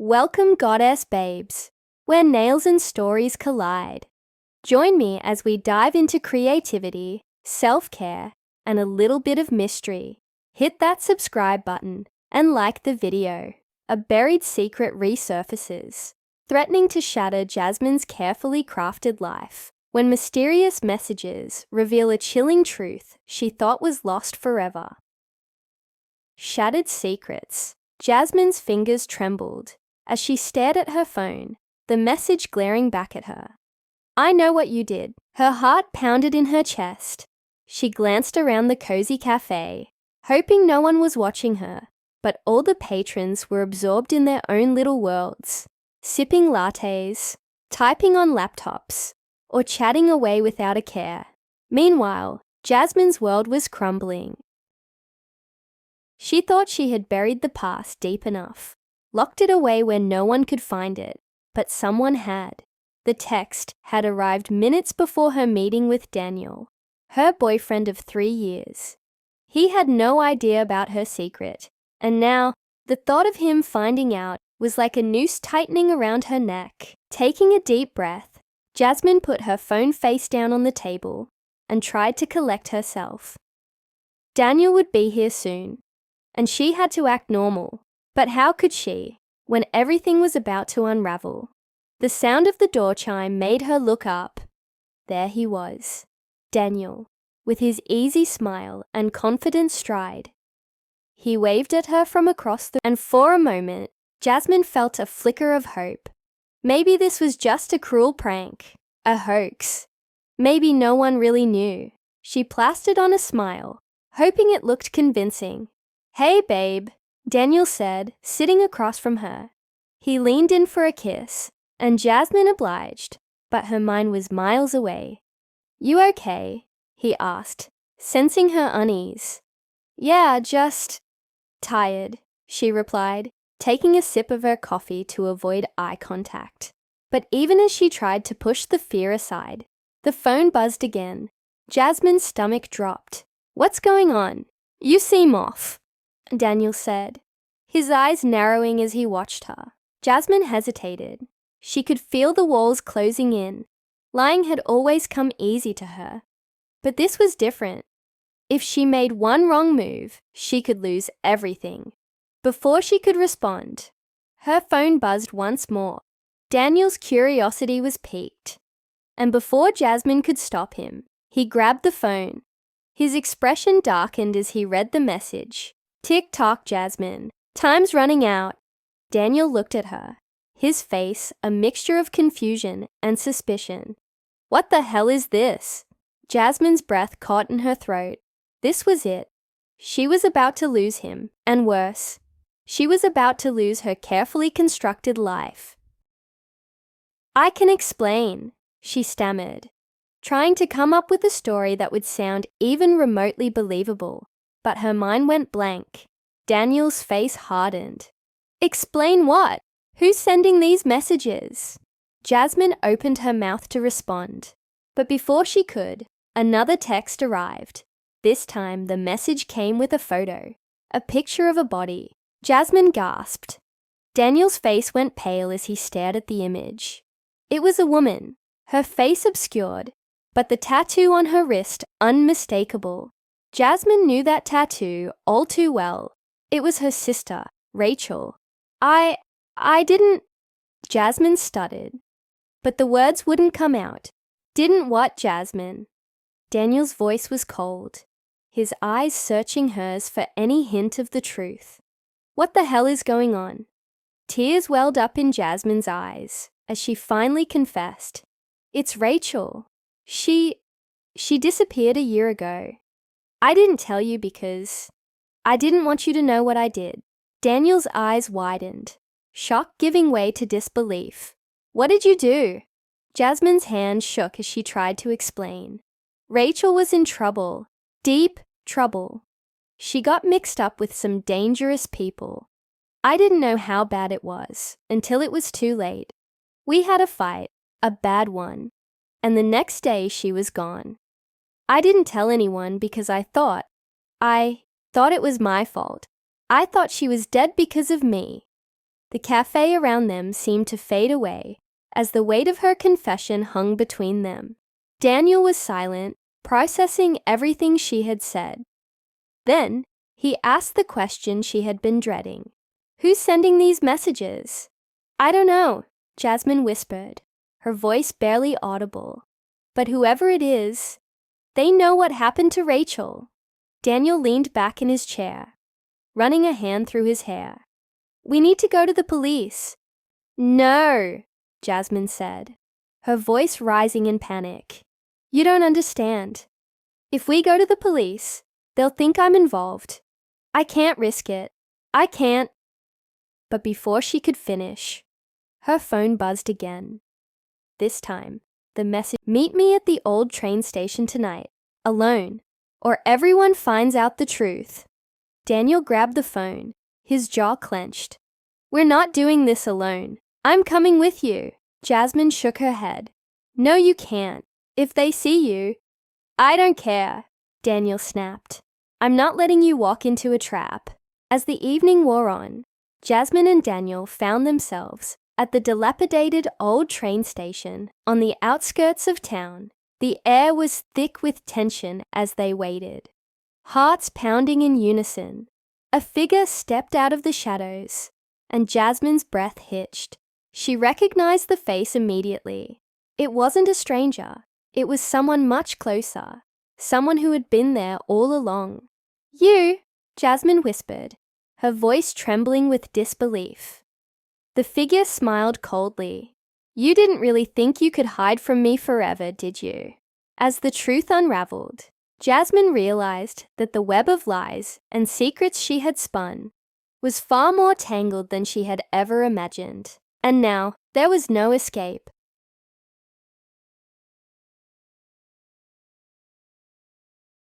Welcome, Goddess Babes, where nails and stories collide. Join me as we dive into creativity, self-care, and a little bit of mystery. Hit that subscribe button and like the video. A buried secret resurfaces, threatening to shatter Jasmine's carefully crafted life, when mysterious messages reveal a chilling truth she thought was lost forever. Shattered secrets. Jasmine's fingers trembled as she stared at her phone, the message glaring back at her. "I know what you did." Her heart pounded in her chest. She glanced around the cozy cafe, hoping no one was watching her, but all the patrons were absorbed in their own little worlds, sipping lattes, typing on laptops, or chatting away without a care. Meanwhile, Jasmine's world was crumbling. She thought she had buried the past deep enough, locked it away where no one could find it, but someone had. The text had arrived minutes before her meeting with Daniel, her boyfriend of 3 years. He had no idea about her secret, and now the thought of him finding out was like a noose tightening around her neck. Taking a deep breath, Jasmine put her phone face down on the table and tried to collect herself. Daniel would be here soon, and she had to act normal. But how could she, when everything was about to unravel? The sound of the door chime made her look up. There he was, Daniel, with his easy smile and confident stride. He waved at her from across and for a moment, Jasmine felt a flicker of hope. Maybe this was just a cruel prank, a hoax. Maybe no one really knew. She plastered on a smile, hoping it looked convincing. "Hey, babe," Daniel said, sitting across from her. He leaned in for a kiss, and Jasmine obliged, but her mind was miles away. "You okay?" he asked, sensing her unease. "Yeah, just tired," she replied, taking a sip of her coffee to avoid eye contact. But even as she tried to push the fear aside, the phone buzzed again. Jasmine's stomach dropped. "What's going on? You seem off," Daniel said, his eyes narrowing as he watched her. Jasmine hesitated. She could feel the walls closing in. Lying had always come easy to her, but this was different. If she made one wrong move, she could lose everything. Before she could respond, her phone buzzed once more. Daniel's curiosity was piqued, and before Jasmine could stop him, he grabbed the phone. His expression darkened as he read the message. "Tick-tock, Jasmine. Time's running out." Daniel looked at her, his face a mixture of confusion and suspicion. "What the hell is this?" Jasmine's breath caught in her throat. This was it. She was about to lose him, and worse, she was about to lose her carefully constructed life. "I can explain," she stammered, trying to come up with a story that would sound even remotely believable. But her mind went blank. Daniel's face hardened. "Explain what? Who's sending these messages?" Jasmine opened her mouth to respond, but before she could, another text arrived. This time, the message came with a photo, a picture of a body. Jasmine gasped. Daniel's face went pale as he stared at the image. It was a woman, her face obscured, but the tattoo on her wrist unmistakable. Jasmine knew that tattoo all too well. It was her sister, Rachel. I didn't," Jasmine stuttered, but the words wouldn't come out. "Didn't what, Jasmine?" Daniel's voice was cold, his eyes searching hers for any hint of the truth. What the hell is going on? Tears welled up in Jasmine's eyes as she finally confessed. "It's Rachel. She disappeared a year ago. I didn't tell you because I didn't want you to know what I did." Daniel's eyes widened, shock giving way to disbelief. "What did you do?" Jasmine's hand shook as she tried to explain. "Rachel was in trouble, deep trouble. She got mixed up with some dangerous people. I didn't know how bad it was until it was too late. We had a fight, a bad one, and the next day she was gone. I didn't tell anyone because I thought it was my fault. I thought she was dead because of me. The cafe around them seemed to fade away as the weight of her confession hung between them. Daniel was silent, processing everything she had said. Then, he asked the question she had been dreading. "Who's sending these messages?" "I don't know," Jasmine whispered, her voice barely audible. "But whoever it is, they know what happened to Rachel." Daniel leaned back in his chair, running a hand through his hair. "We need to go to the police." "No," Jasmine said, her voice rising in panic. "You don't understand. If we go to the police, they'll think I'm involved. I can't risk it. I can't." But before she could finish, her phone buzzed again. This time, the message, "Meet me at the old train station tonight, alone, or everyone finds out the truth." Daniel grabbed the phone, his jaw clenched. "We're not doing this alone. I'm coming with you." Jasmine shook her head. "No, you can't. If they see you—" "I don't care," Daniel snapped. "I'm not letting you walk into a trap." As the evening wore on, Jasmine and Daniel found themselves at the dilapidated old train station on the outskirts of town. The air was thick with tension as they waited, hearts pounding in unison. A figure stepped out of the shadows, and Jasmine's breath hitched. She recognized the face immediately. It wasn't a stranger. It was someone much closer, someone who had been there all along. "You," Jasmine whispered, her voice trembling with disbelief. The figure smiled coldly. "You didn't really think you could hide from me forever, did you?" As the truth unraveled, Jasmine realized that the web of lies and secrets she had spun was far more tangled than she had ever imagined. And now, there was no escape.